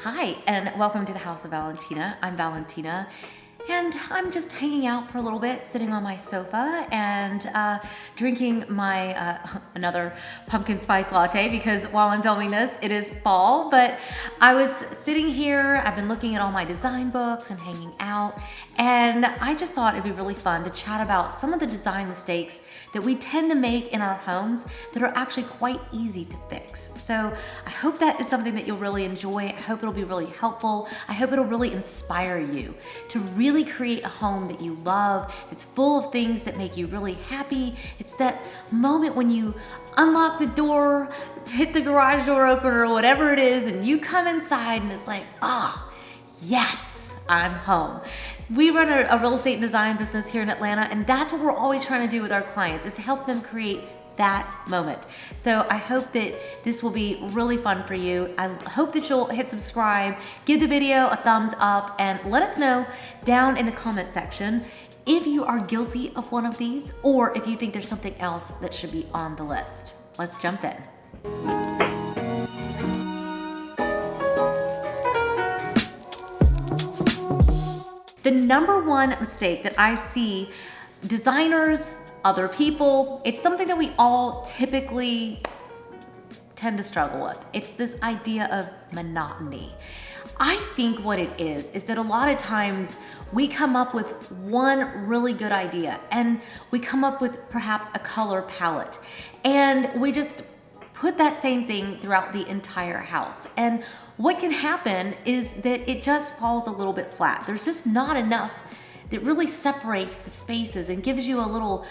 Hi, and welcome to the House of Valentina. I'm Valentina, and I'm just hanging out for a little bit, sitting on my sofa and drinking my another pumpkin spice latte because while I'm filming this, it is fall. But I was sitting here, I've been looking at all my design books and hanging out, and I just thought it'd be really fun to chat about some of the design mistakes that we tend to make in our homes that are actually quite easy to fix. So I hope that is something that you'll really enjoy. I hope it'll be really helpful. I hope it'll really inspire you to really create a home that you love. It's full of things that make you really happy. It's that moment when you unlock the door, hit the garage door open or whatever it is, and you come inside and it's like, oh, yes, I'm home. We run a real estate and design business here in Atlanta, and that's what we're always trying to do with our clients, is help them create that moment. So I hope that this will be really fun for you. I hope that you'll hit subscribe, give the video a thumbs up, and let us know down in the comment section if you are guilty of one of these or if you think there's something else that should be on the list. Let's jump in. The number one mistake that I see designers, other people, it's something that we all typically tend to struggle with. It's this idea of monotony. I think what it is that a lot of times we come up with one really good idea and we come up with perhaps a color palette and we just put that same thing throughout the entire house. And what can happen is that it just falls a little bit flat. There's just not enough that really separates the spaces and gives you a little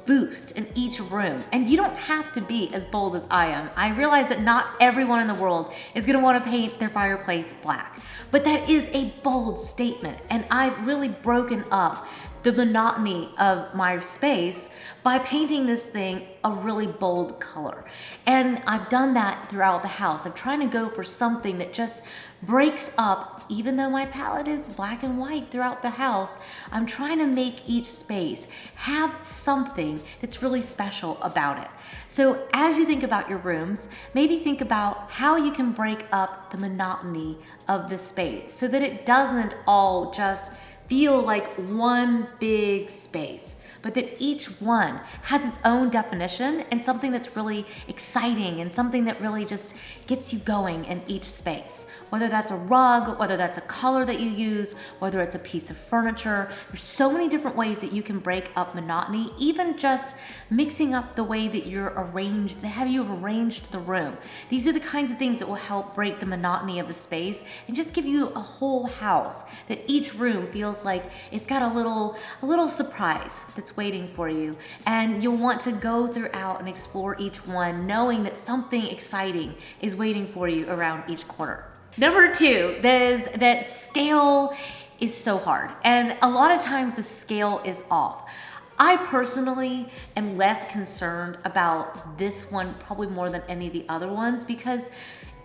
boost in each room. And you don't have to be as bold as I am. I realize that not everyone in the world is gonna wanna paint their fireplace black, but that is a bold statement. And I've really broken up the monotony of my space by painting this thing a really bold color. And I've done that throughout the house. I'm trying to go for something that just breaks up, even though my palette is black and white throughout the house, I'm trying to make each space have something that's really special about it. So as you think about your rooms, maybe think about how you can break up the monotony of the space so that it doesn't all just feel like one big space, but that each one has its own definition and something that's really exciting and something that really just gets you going in each space. Whether that's a rug, whether that's a color that you use, whether it's a piece of furniture, there's so many different ways that you can break up monotony, even just mixing up the way that you've arranged the room. These are the kinds of things that will help break the monotony of the space and just give you a whole house that each room feels like it's got a little surprise that's waiting for you. And you'll want to go throughout and explore each one, knowing that something exciting is waiting for you around each corner. Number two, that scale is so hard. And a lot of times the scale is off. I personally am less concerned about this one probably more than any of the other ones, because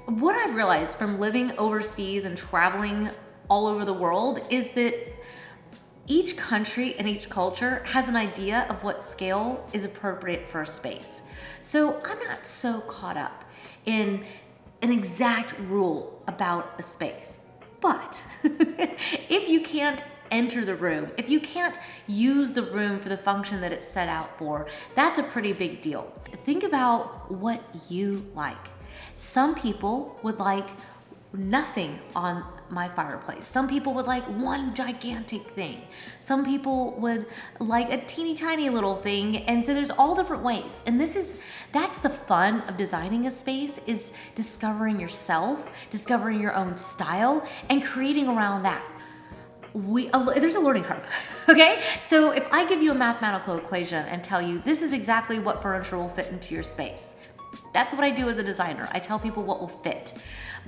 what I've realized from living overseas and traveling all over the world is that each country and each culture has an idea of what scale is appropriate for a space. So I'm not so caught up in an exact rule about a space. But if you can't enter the room, if you can't use the room for the function that it's set out for, that's a pretty big deal. Think about what you like. Some people would like nothing on my fireplace. Some people would like one gigantic thing. Some people would like a teeny tiny little thing. And so there's all different ways. And that's the fun of designing a space, is discovering yourself, discovering your own style, and creating around that. There's a learning curve, okay? So if I give you a mathematical equation and tell you this is exactly what furniture will fit into your space, that's what I do as a designer. I tell people what will fit.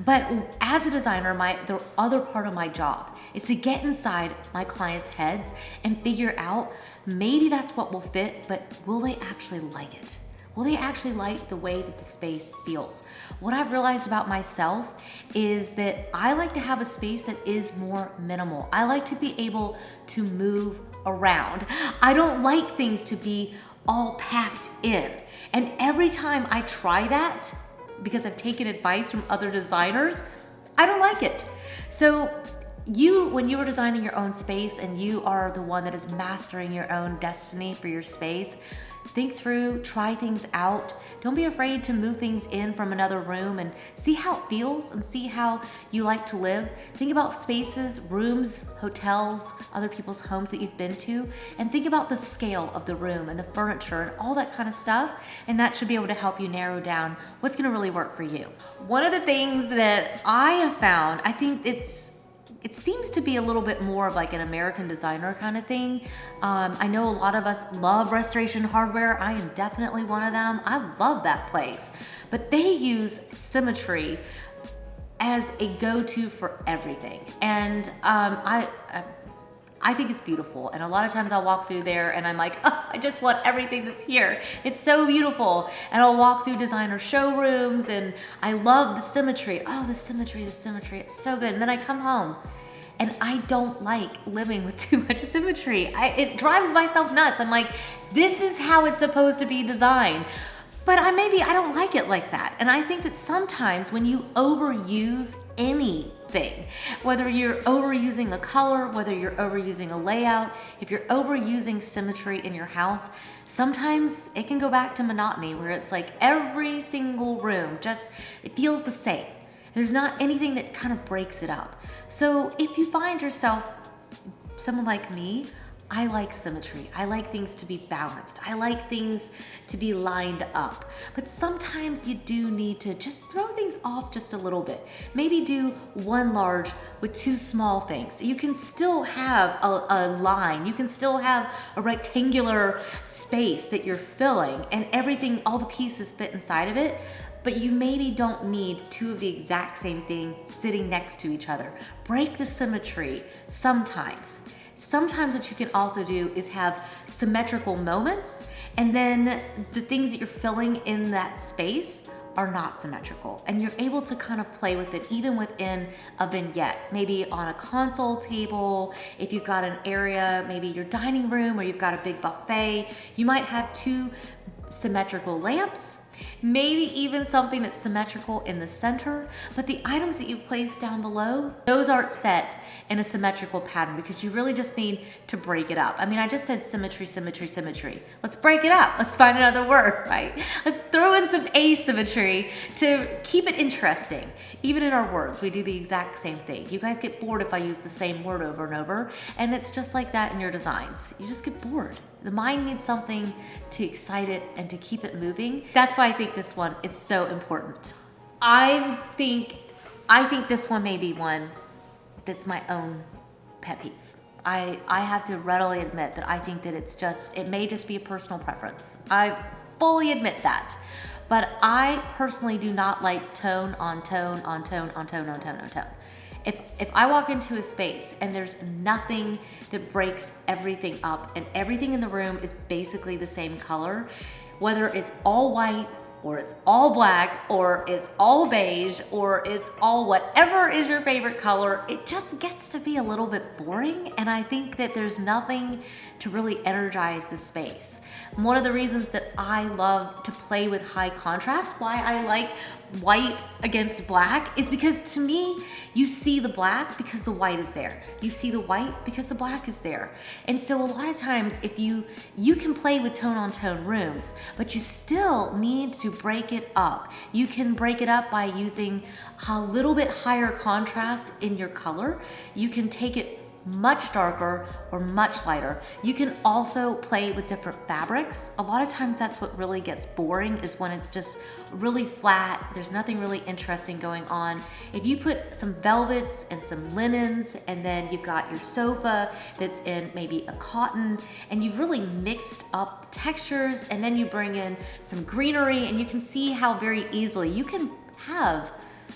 But as a designer, the other part of my job is to get inside my clients' heads and figure out maybe that's what will fit, but will they actually like it? Will they actually like the way that the space feels? What I've realized about myself is that I like to have a space that is more minimal. I like to be able to move around. I don't like things to be all packed in. And every time I try that, because I've taken advice from other designers, I don't like it. So when you are designing your own space and you are the one that is mastering your own destiny for your space, think through, try things out. Don't be afraid to move things in from another room and see how it feels and see how you like to live. Think about spaces, rooms, hotels, other people's homes that you've been to, and think about the scale of the room and the furniture and all that kind of stuff. And that should be able to help you narrow down what's gonna really work for you. One of the things that I have found, I think it seems to be a little bit more of like an American designer kind of thing. I know a lot of us love Restoration Hardware. I am definitely one of them. I love that place. But they use Symmetry as a go-to for everything. And I think it's beautiful. And a lot of times I'll walk through there and I'm like, oh, I just want everything that's here. It's so beautiful. And I'll walk through designer showrooms and I love the symmetry. Oh, the symmetry, it's so good. And then I come home and I don't like living with too much symmetry. It drives myself nuts. I'm like, this is how it's supposed to be designed. But I don't like it like that. And I think that sometimes when you overuse anything, whether you're overusing a color, whether you're overusing a layout, if you're overusing symmetry in your house, sometimes it can go back to monotony where it's like every single room it feels the same. There's not anything that kind of breaks it up. So if you find yourself someone like me, I like symmetry. I like things to be balanced. I like things to be lined up. But sometimes you do need to just throw things off just a little bit. Maybe do one large with two small things. You can still have a line. You can still have a rectangular space that you're filling and everything, all the pieces fit inside of it. But you maybe don't need two of the exact same thing sitting next to each other. Break the symmetry sometimes. Sometimes what you can also do is have symmetrical moments, and then the things that you're filling in that space are not symmetrical. And you're able to kind of play with it even within a vignette, maybe on a console table. If you've got an area, maybe your dining room, or you've got a big buffet, you might have two symmetrical lamps, maybe even something that's symmetrical in the center, but the items that you place down below, those aren't set in a symmetrical pattern because you really just need to break it up. I mean, I just said symmetry, symmetry, symmetry. Let's break it up. Let's find another word, right? Let's throw in some asymmetry to keep it interesting. Even in our words, we do the exact same thing. You guys get bored if I use the same word over and over, and it's just like that in your designs. You just get bored. The mind needs something to excite it and to keep it moving. That's why I think this one is so important. I think this one may be one that's my own pet peeve. I have to readily admit that I think that it may just be a personal preference. I fully admit that. But I personally do not like tone on tone on tone on tone on tone on tone. If I walk into a space and there's nothing that breaks everything up and everything in the room is basically the same color, whether it's all white or it's all black or it's all beige or it's all whatever is your favorite color, it just gets to be a little bit boring. And I think that there's nothing to really energize the space. One of the reasons that I love to play with high contrast, why I like white against black, is because to me, you see the black because the white is there. You see the white because the black is there. And so a lot of times, if you can play with tone on tone rooms, but you still need to break it up. You can break it up by using a little bit higher contrast in your color. You can take it much darker or much lighter. You can also play with different fabrics. A lot of times that's what really gets boring, is when it's just really flat. There's nothing really interesting going on. If you put some velvets and some linens, and then you've got your sofa that's in maybe a cotton, and you've really mixed up textures, and then you bring in some greenery, and you can see how very easily you can have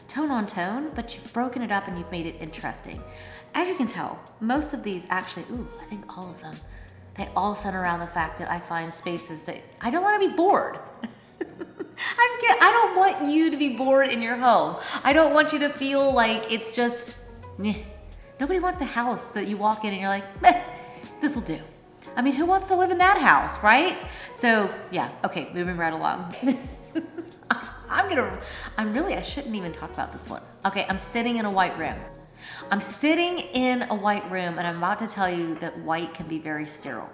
tone on tone, but you've broken it up and you've made it interesting. As you can tell, most of these actually, I think all of them, they all center around the fact that I find spaces that I don't want to be bored. I don't want you to be bored in your home. I don't want you to feel like it's just, nobody wants a house that you walk in and you're like, this will do. I mean, who wants to live in that house, right? So yeah, okay, moving right along. I shouldn't even talk about this one. Okay, I'm sitting in a white room. I'm sitting in a white room and I'm about to tell you that white can be very sterile.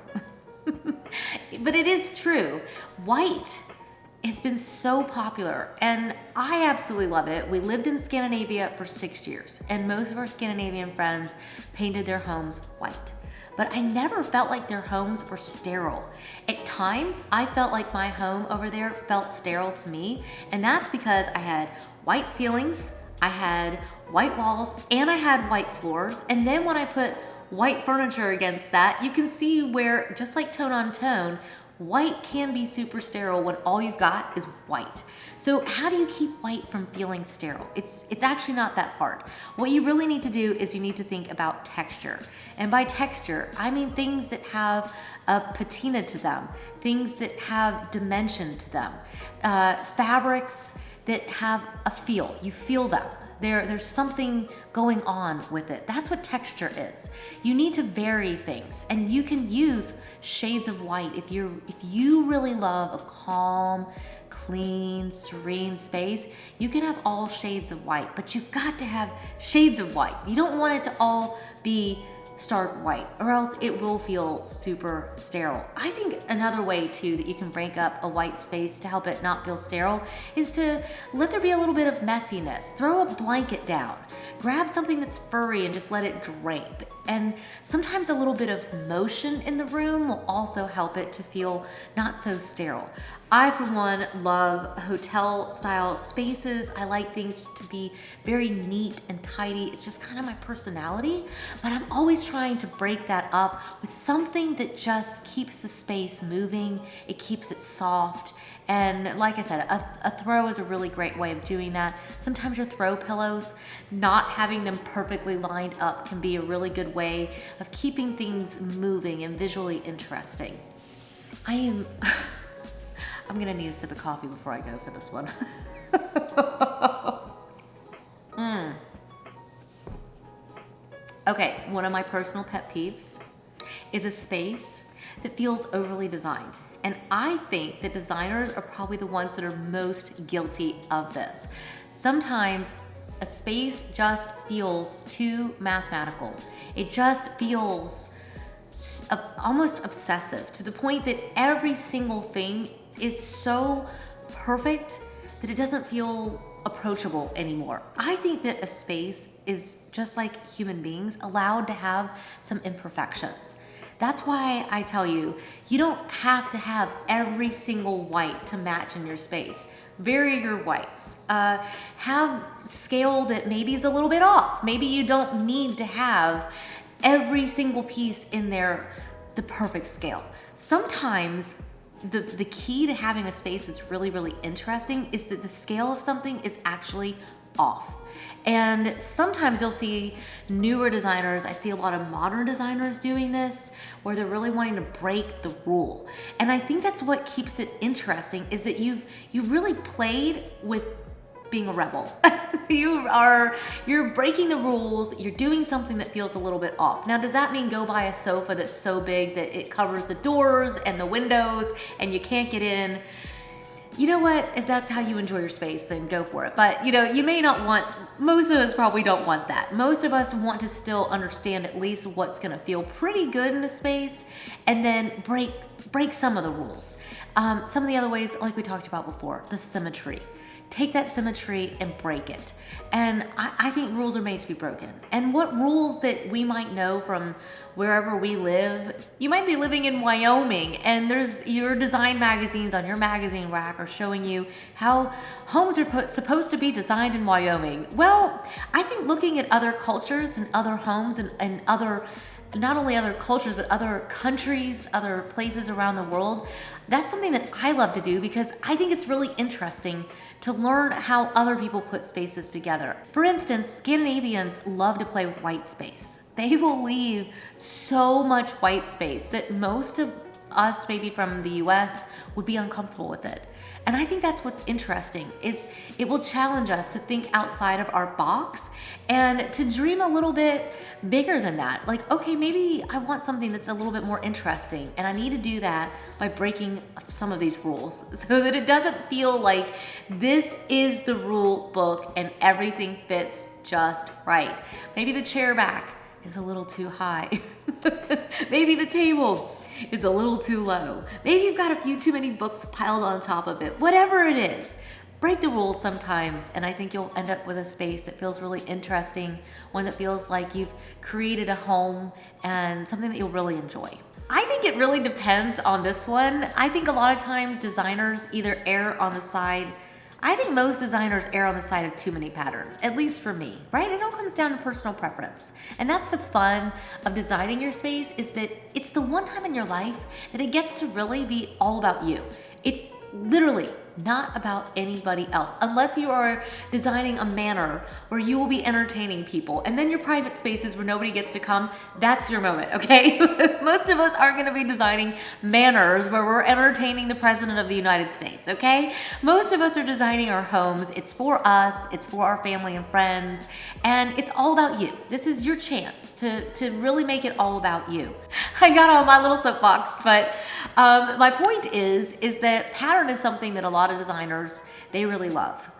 But it is true. White has been so popular and I absolutely love it. We lived in Scandinavia for 6 years and most of our Scandinavian friends painted their homes white. But I never felt like their homes were sterile. At times, I felt like my home over there felt sterile to me, and that's because I had white ceilings, I had white walls, and I had white floors, and then when I put white furniture against that, you can see where, just like tone on tone, white can be super sterile when all you've got is white. So how do you keep white from feeling sterile? It's actually not that hard. What you really need to do is you need to think about texture. And by texture, I mean things that have a patina to them, things that have dimension to them, fabrics that have a feel. You feel them. There's something going on with it. That's what texture is. You need to vary things, and you can use shades of white if you really love a calm, clean, serene space. You can have all shades of white, but you've got to have shades of white. You don't want it to all be stark white, or else it will feel super sterile. I think another way too that you can break up a white space to help it not feel sterile is to let there be a little bit of messiness. Throw a blanket down, grab something that's furry and just let it drape. And sometimes a little bit of motion in the room will also help it to feel not so sterile. I, for one, love hotel style spaces. I like things to be very neat and tidy. It's just kind of my personality, but I'm always trying to break that up with something that just keeps the space moving. It keeps it soft. And like I said, a throw is a really great way of doing that. Sometimes your throw pillows, not having them perfectly lined up can be a really good way of keeping things moving and visually interesting. I'm gonna need a sip of coffee before I go for this one. Okay, one of my personal pet peeves is a space that feels overly designed. And I think that designers are probably the ones that are most guilty of this. Sometimes a space just feels too mathematical. It just feels almost obsessive to the point that every single thing is so perfect that it doesn't feel approachable anymore. I think that a space is just like human beings, allowed to have some imperfections. That's why I tell you, you don't have to have every single white to match in your space. Vary your whites. Have scale that maybe is a little bit off. Maybe you don't need to have every single piece in there the perfect scale. Sometimes the key to having a space that's really, really interesting is that the scale of something is actually off. And sometimes you'll see newer designers, I see a lot of modern designers doing this, where they're really wanting to break the rule. And I think that's what keeps it interesting, is that you've really played with being a rebel. You're breaking the rules, you're doing something that feels a little bit off. Now, does that mean go buy a sofa that's so big that it covers the doors and the windows and you can't get in? You know what, if that's how you enjoy your space, then go for it. But you may not want, most of us probably don't want that. Most of us want to still understand at least what's gonna feel pretty good in a space and then break some of the rules. Some of the other ways, like we talked about before, the symmetry. Take that symmetry and break it. And I think rules are made to be broken. And what rules that we might know from wherever we live, you might be living in Wyoming and there's your design magazines on your magazine rack are showing you how homes are supposed to be designed in Wyoming. Well, I think looking at other cultures and other homes and other, not only other cultures, but other countries, other places around the world, that's something that I love to do because I think it's really interesting to learn how other people put spaces together. For instance, Scandinavians love to play with white space. They will leave so much white space that most of us, maybe from the US, would be uncomfortable with it. And I think that's what's interesting, is it will challenge us to think outside of our box and to dream a little bit bigger than that. Like, okay, maybe I want something that's a little bit more interesting, and I need to do that by breaking some of these rules so that it doesn't feel like this is the rule book and everything fits just right. Maybe the chair back is a little too high. Maybe the table is a little too low. Maybe you've got a few too many books piled on top of it. Whatever it is, break the rules sometimes, and I think you'll end up with a space that feels really interesting, one that feels like you've created a home and something that you'll really enjoy. I think it really depends on this one. I think a lot of times designers either err on the side, I think most designers err on the side of too many patterns, at least for me, right? It all comes down to personal preference. And that's the fun of designing your space, is that it's the one time in your life that it gets to really be all about you. It's literally not about anybody else, unless you are designing a manor where you will be entertaining people, and then your private spaces where nobody gets to come, that's your moment, okay? Most of us aren't gonna be designing manors where we're entertaining the President of the United States, okay? Most of us are designing our homes. It's for us, it's for our family and friends, and it's all about you. This is your chance to really make it all about you. I got on my little soapbox, but my point is that pattern is something that a lot of designers, they really love.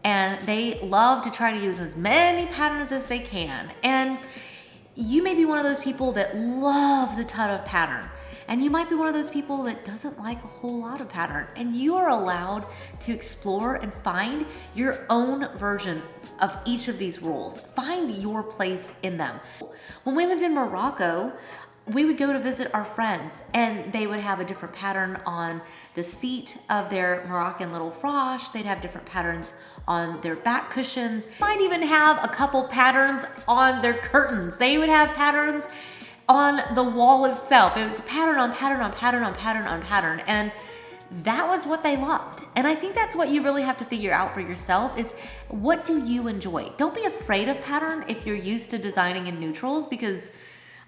And they love to try to use as many patterns as they can. And you may be one of those people that loves a ton of pattern. And you might be one of those people that doesn't like a whole lot of pattern. And you are allowed to explore and find your own version of each of these rules. Find your place in them. When we lived in Morocco, we would go to visit our friends, and they would have a different pattern on the seat of their Moroccan little frosh. They'd have different patterns on their back cushions. Might even have a couple patterns on their curtains. They would have patterns on the wall itself. It was pattern on pattern on pattern on pattern on pattern. And that was what they loved. And I think that's what you really have to figure out for yourself, is what do you enjoy? Don't be afraid of pattern if you're used to designing in neutrals, because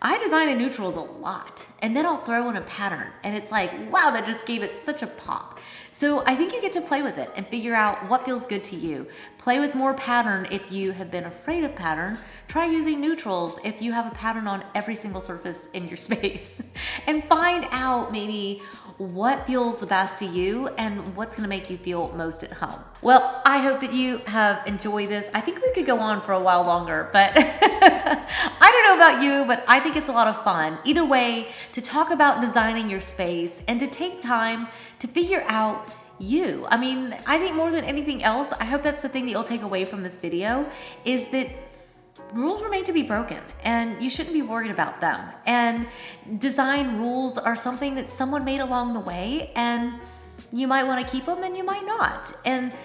I design in neutrals a lot, and then I'll throw in a pattern, and it's like, wow, that just gave it such a pop. So I think you get to play with it and figure out what feels good to you. Play with more pattern if you have been afraid of pattern. Try using neutrals if you have a pattern on every single surface in your space. And find out maybe what feels the best to you and what's gonna make you feel most at home. Well, I hope that you have enjoyed this. I think we could go on for a while longer, but I don't know about you, but I think it's a lot of fun. Either way, to talk about designing your space and to take time to figure out you. I mean, I think more than anything else, I hope that's the thing that you'll take away from this video, is that rules were made to be broken, and you shouldn't be worried about them. And design rules are something that someone made along the way, and you might want to keep them and you might not. And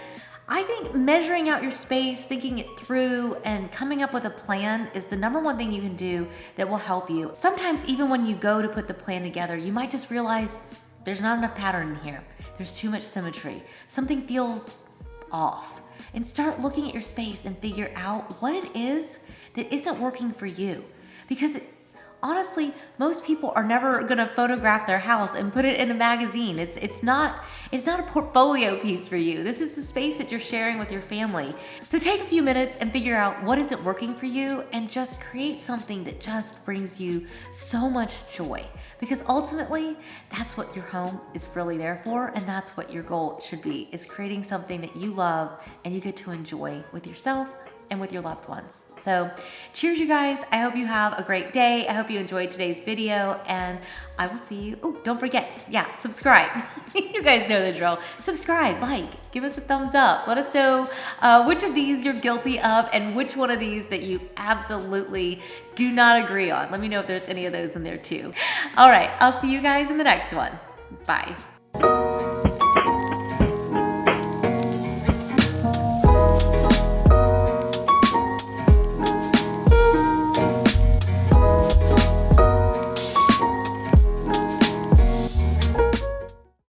I think measuring out your space, thinking it through, and coming up with a plan is the #1 thing you can do that will help you. Sometimes even when you go to put the plan together, you might just realize there's not enough pattern in here. There's too much symmetry. Something feels off. And start looking at your space and figure out what it is that isn't working for you. Because honestly, most people are never gonna photograph their house and put it in a magazine. It's not a portfolio piece for you. This is the space that you're sharing with your family. So take a few minutes and figure out what isn't working for you, and just create something that just brings you so much joy. Because ultimately, that's what your home is really there for, and that's what your goal should be, is creating something that you love and you get to enjoy with yourself and with your loved ones. So cheers, you guys. I hope you have a great day. I hope you enjoyed today's video, and I will see you. Oh, don't forget, subscribe. You guys know the drill. Subscribe, like, give us a thumbs up. Let us know which of these you're guilty of and which one of these that you absolutely do not agree on. Let me know if there's any of those in there too. All right, I'll see you guys in the next one. Bye.